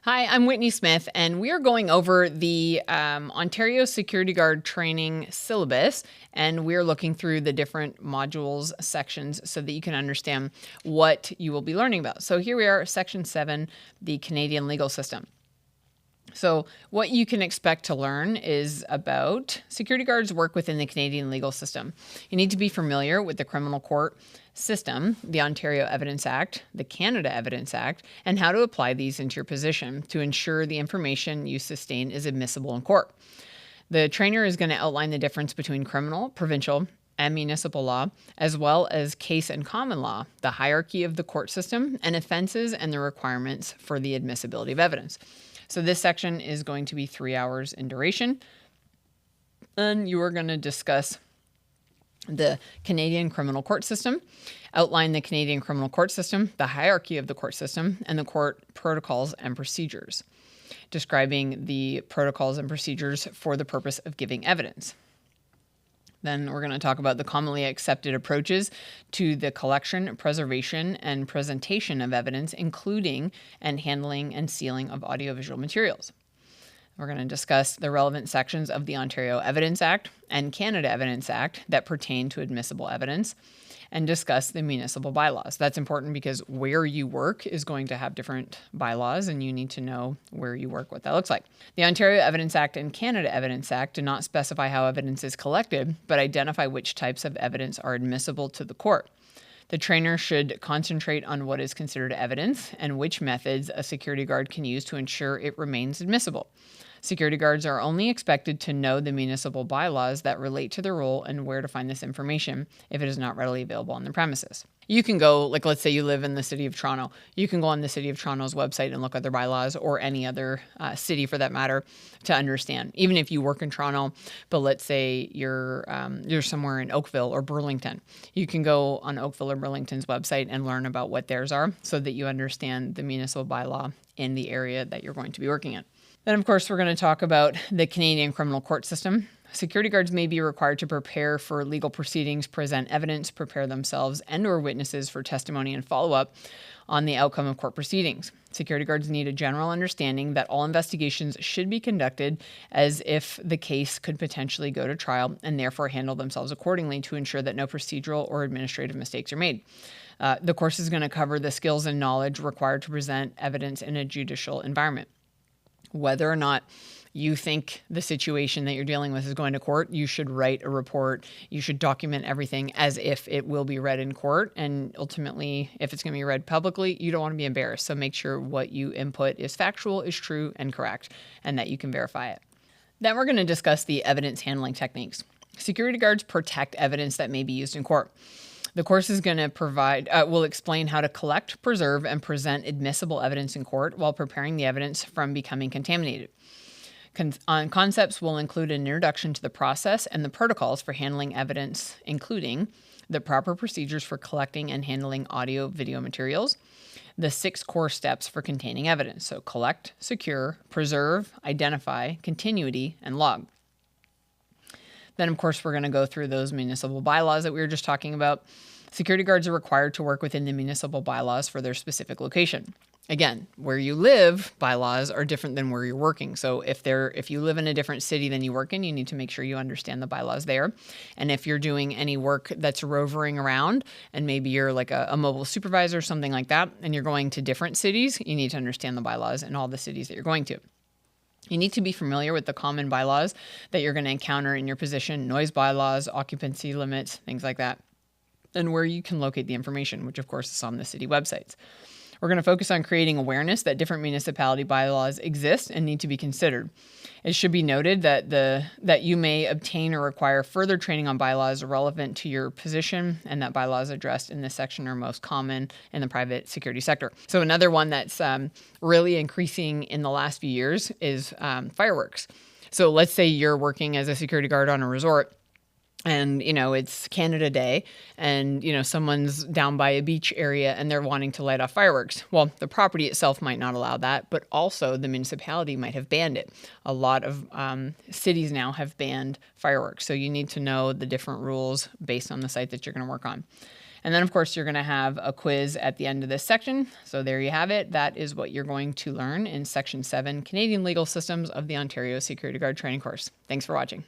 Hi, I'm Whitney Smith, and we are going over the Ontario Security Guard training syllabus, and we're looking through the different modules, sections, so that you can understand what you will be learning about. So here we are, Section 7, the Canadian legal system. So what you can expect to learn is about security guards work within the Canadian legal system. You need to be familiar with the criminal court system, the Ontario Evidence Act, the Canada Evidence Act, and how to apply these into your position to ensure the information you sustain is admissible in court. The trainer is going to outline the difference between criminal, provincial, and municipal law, as well as case and common law, the hierarchy of the court system, and offenses and the requirements for the admissibility of evidence. So this section is going to be 3 hours in duration, and you are going to discuss the Canadian criminal court system, outline the Canadian criminal court system, the hierarchy of the court system, and the court protocols and procedures, describing the protocols and procedures for the purpose of giving evidence. Then we're going to talk about the commonly accepted approaches to the collection, preservation, and presentation of evidence, including and handling and sealing of audiovisual materials. We're going to discuss the relevant sections of the Ontario Evidence Act and Canada Evidence Act that pertain to admissible evidence, and discuss the municipal bylaws. That's important because where you work is going to have different bylaws, and you need to know where you work, what that looks like. The Ontario Evidence Act and Canada Evidence Act do not specify how evidence is collected, but identify which types of evidence are admissible to the court. The trainer should concentrate on what is considered evidence and which methods a security guard can use to ensure it remains admissible. Security guards are only expected to know the municipal bylaws that relate to their role and where to find this information if it is not readily available on the premises. You can go, like let's say you live in the City of Toronto, you can go on the City of Toronto's website and look at their bylaws, or any other city for that matter, to understand. Even if you work in Toronto, but let's say you're somewhere in Oakville or Burlington, you can go on Oakville or Burlington's website and learn about what theirs are so that you understand the municipal bylaw in the area that you're going to be working in. Then, of course, we're going to talk about the Canadian criminal court system. Security guards may be required to prepare for legal proceedings, present evidence, prepare themselves and/or witnesses for testimony and follow-up on the outcome of court proceedings. Security guards need a general understanding that all investigations should be conducted as if the case could potentially go to trial, and therefore handle themselves accordingly to ensure that no procedural or administrative mistakes are made. The course is going to cover the skills and knowledge required to present evidence in a judicial environment. Whether or not you think the situation that you're dealing with is going to court, you should write a report. You should document everything as if it will be read in court. And ultimately, if it's going to be read publicly, you don't want to be embarrassed. So make sure what you input is factual, is true, and correct, and that you can verify it. Then we're going to discuss the evidence handling techniques. Security guards protect evidence that may be used in court. The course is going to will explain how to collect, preserve, and present admissible evidence in court while preparing the evidence from becoming contaminated. Concepts will include an introduction to the process and the protocols for handling evidence, including the proper procedures for collecting and handling audio-video materials, the 6 core steps for containing evidence. So collect, secure, preserve, identify, continuity, and log. Then, of course, we're going to go through those municipal bylaws that we were just talking about. Security guards are required to work within the municipal bylaws for their specific location. Again, where you live, bylaws are different than where you're working. So if you live in a different city than you work in, you need to make sure you understand the bylaws there. And if you're doing any work that's rovering around, and maybe you're like a mobile supervisor or something like that, and you're going to different cities, you need to understand the bylaws in all the cities that you're going to. You need to be familiar with the common bylaws that you're going to encounter in your position, noise bylaws, occupancy limits, things like that, and where you can locate the information, which of course is on the city websites. We're going to focus on creating awareness that different municipality bylaws exist and need to be considered. It should be noted that you may obtain or require further training on bylaws relevant to your position, and that bylaws addressed in this section are most common in the private security sector. So another one that's really increasing in the last few years is fireworks. So let's say you're working as a security guard on a resort, and, it's Canada Day, and, someone's down by a beach area and they're wanting to light off fireworks. Well, the property itself might not allow that, but also the municipality might have banned it. A lot of cities now have banned fireworks. So you need to know the different rules based on the site that you're going to work on. And then, of course, you're going to have a quiz at the end of this section. So there you have it. That is what you're going to learn in Section 7, Canadian Legal Systems of the Ontario Security Guard Training course. Thanks for watching.